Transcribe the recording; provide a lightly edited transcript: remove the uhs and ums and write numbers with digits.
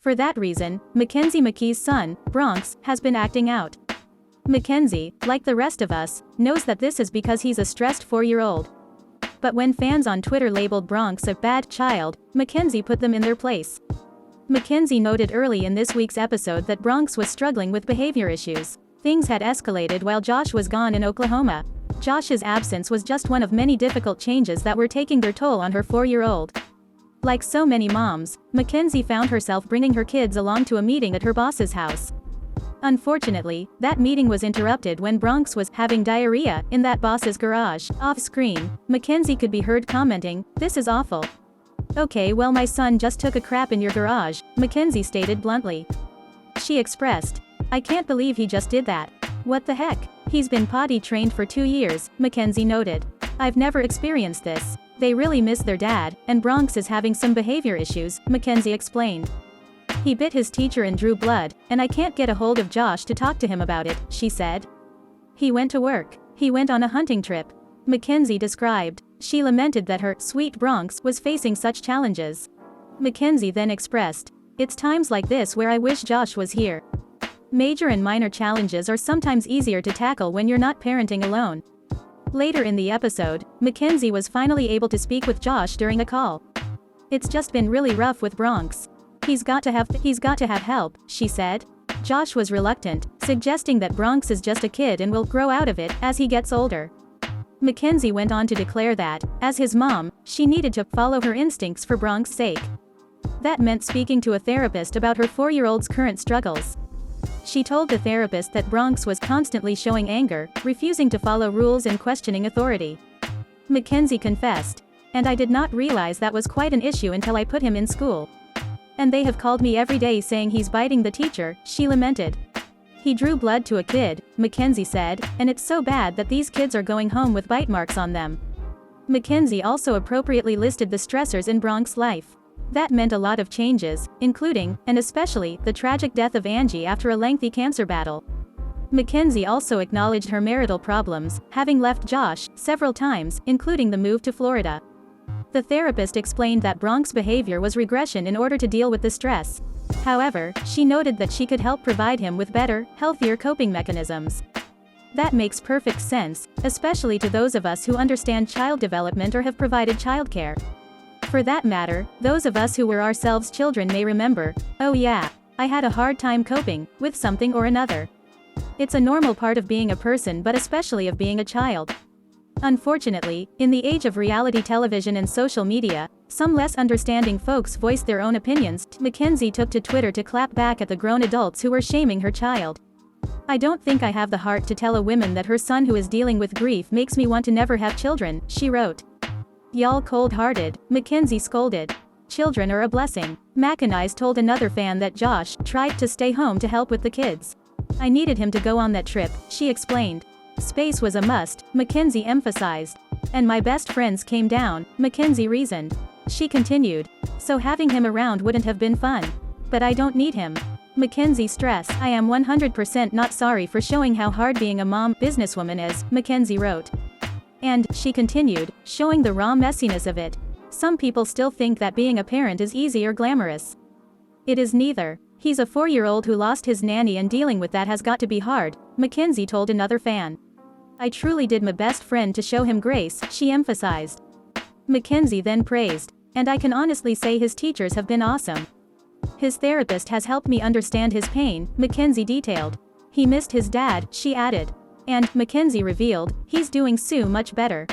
For that reason, McKee's son, Bronx, has been acting out. Mackenzie, like the rest of us, knows that this is because he's a stressed 4-year-old. But when fans on Twitter labeled Bronx a bad child, Mackenzie put them in their place. Mackenzie noted early in this week's episode that Bronx was struggling with behavior issues. Things had escalated while Josh was gone in Oklahoma. Josh's absence was just one of many difficult changes that were taking their toll on her 4-year-old. Like so many moms, Mackenzie found herself bringing her kids along to a meeting at her boss's house. Unfortunately, that meeting was interrupted when Bronx was having diarrhea in that boss's garage. Off-screen, Mackenzie could be heard commenting, "This is awful." "Okay, well, my son just took a crap in your garage," Mackenzie stated bluntly. She expressed, "I can't believe he just did that. What the heck? He's been potty trained for 2 years," Mackenzie noted. "I've never experienced this. They really miss their dad, and Bronx is having some behavior issues," Mackenzie explained. "He bit his teacher and drew blood, and I can't get a hold of Josh to talk to him about it," she said. "He went to work. He went on a hunting trip," Mackenzie described. She lamented that her sweet Bronx was facing such challenges. Mackenzie then expressed, "It's times like this where I wish Josh was here. Major and minor challenges are sometimes easier to tackle when you're not parenting alone." Later in the episode, Mackenzie was finally able to speak with Josh during a call. "It's just been really rough with Bronx. He's got to have help," she said. Josh was reluctant, suggesting that Bronx is just a kid and will grow out of it as he gets older. Mackenzie went on to declare that, as his mom, she needed to follow her instincts for Bronx's sake. That meant speaking to a therapist about her 4-year-old's current struggles. She told the therapist that Bronx was constantly showing anger, refusing to follow rules and questioning authority. Mackenzie confessed, "And I did not realize that was quite an issue until I put him in school. And they have called me every day saying he's biting the teacher," she lamented. "He drew blood to a kid," Mackenzie said, "and it's so bad that these kids are going home with bite marks on them." Mackenzie also appropriately listed the stressors in Bronx's life. That meant a lot of changes, including, and especially, the tragic death of Angie after a lengthy cancer battle. Mackenzie also acknowledged her marital problems, having left Josh several times, including the move to Florida. The therapist explained that Bronx's behavior was regression in order to deal with the stress. However, she noted that she could help provide him with better, healthier coping mechanisms. That makes perfect sense, especially to those of us who understand child development or have provided childcare. For that matter, those of us who were ourselves children may remember, "Oh yeah, I had a hard time coping with something or another." It's a normal part of being a person, but especially of being a child. Unfortunately, in the age of reality television and social media, some less understanding folks voiced their own opinions. Mackenzie took to Twitter to clap back at the grown adults who were shaming her child. "I don't think I have the heart to tell a woman that her son who is dealing with grief makes me want to never have children," she wrote. "Y'all cold-hearted," Mackenzie scolded. "Children are a blessing." Mackenzie told another fan that Josh tried to stay home to help with the kids. "I needed him to go on that trip," she explained. "Space was a must," Mackenzie emphasized. "And my best friends came down," Mackenzie reasoned. She continued, "So having him around wouldn't have been fun. But I don't need him." Mackenzie stressed, "I am 100% not sorry for showing how hard being a mom, businesswoman is," Mackenzie wrote. And, she continued, showing the raw messiness of it. "Some people still think that being a parent is easy or glamorous. It is neither. He's a 4-year-old who lost his nanny and dealing with that has got to be hard," Mackenzie told another fan. "I truly did my best friend to show him grace," she emphasized. Mackenzie then praised, "And I can honestly say his teachers have been awesome. His therapist has helped me understand his pain," Mackenzie detailed. "He missed his dad," she added. And, Mackenzie revealed, "He's doing so much better."